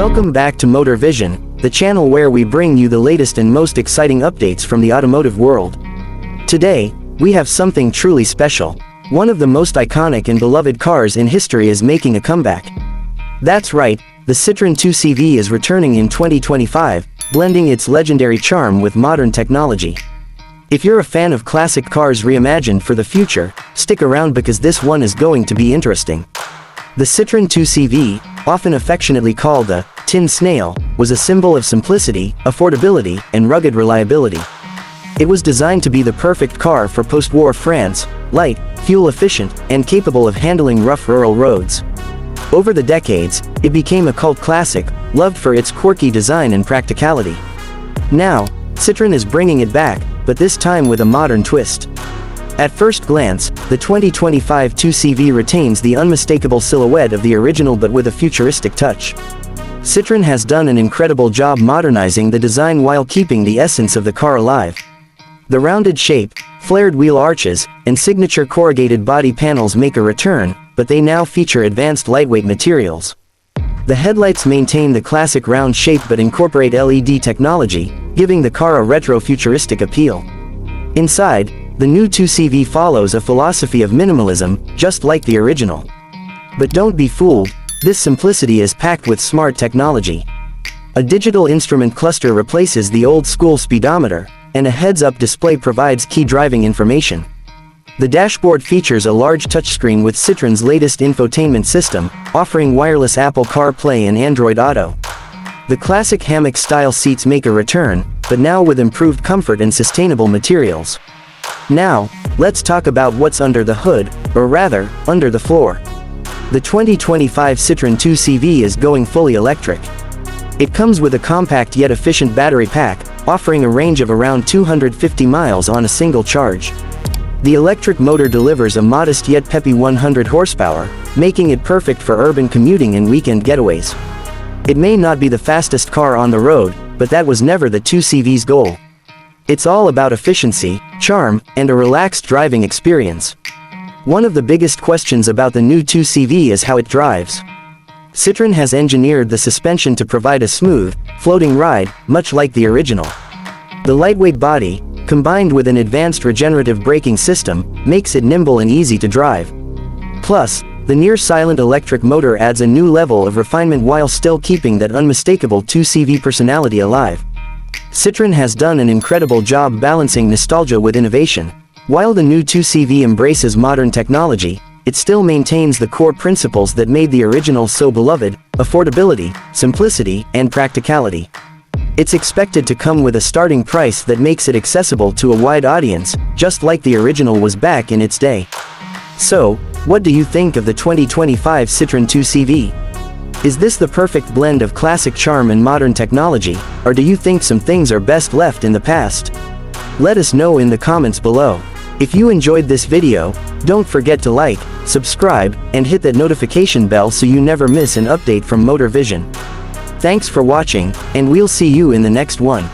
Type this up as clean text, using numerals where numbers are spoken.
Welcome back to Motor Vision, the channel where we bring you the latest and most exciting updates from the automotive world. Today, we have something truly special. One of the most iconic and beloved cars in history is making a comeback. That's right, the Citroën 2CV is returning in 2025, blending its legendary charm with modern technology. If you're a fan of classic cars reimagined for the future, stick around because this one is going to be interesting. The Citroën 2CV, often affectionately called the tin snail, was a symbol of simplicity, affordability, and rugged reliability. It was designed to be the perfect car for post-war France, light, fuel-efficient, and capable of handling rough rural roads. Over the decades, it became a cult classic, loved for its quirky design and practicality. Now, Citroën is bringing it back, but this time with a modern twist. At first glance, the 2025 2CV retains the unmistakable silhouette of the original but with a futuristic touch. Citroën has done an incredible job modernizing the design while keeping the essence of the car alive. The rounded shape, flared wheel arches, and signature corrugated body panels make a return, but they now feature advanced lightweight materials. The headlights maintain the classic round shape but incorporate LED technology, giving the car a retro-futuristic appeal. Inside, the new 2CV follows a philosophy of minimalism, just like the original. But don't be fooled, this simplicity is packed with smart technology. A digital instrument cluster replaces the old-school speedometer, and a heads-up display provides key driving information. The dashboard features a large touchscreen with Citroën's latest infotainment system, offering wireless Apple CarPlay and Android Auto. The classic hammock-style seats make a return, but now with improved comfort and sustainable materials. Now, let's talk about what's under the hood, or rather, under the floor. The 2025 Citroën 2CV is going fully electric. It comes with a compact yet efficient battery pack, offering a range of around 250 miles on a single charge. The electric motor delivers a modest yet peppy 100 horsepower, making it perfect for urban commuting and weekend getaways. It may not be the fastest car on the road, but that was never the 2CV's goal. It's all about efficiency, charm, and a relaxed driving experience. One of the biggest questions about the new 2CV is how it drives. Citroën has engineered the suspension to provide a smooth, floating ride, much like the original. The lightweight body, combined with an advanced regenerative braking system, makes it nimble and easy to drive. Plus, the near-silent electric motor adds a new level of refinement while still keeping that unmistakable 2CV personality alive. Citroën has done an incredible job balancing nostalgia with innovation. While the new 2CV embraces modern technology, it still maintains the core principles that made the original so beloved: affordability, simplicity, and practicality. It's expected to come with a starting price that makes it accessible to a wide audience, just like the original was back in its day. So, what do you think of the 2025 Citroën 2CV? Is this the perfect blend of classic charm and modern technology, or do you think some things are best left in the past? Let us know in the comments below. If you enjoyed this video, don't forget to like, subscribe, and hit that notification bell so you never miss an update from Motor Vision. Thanks for watching, and we'll see you in the next one.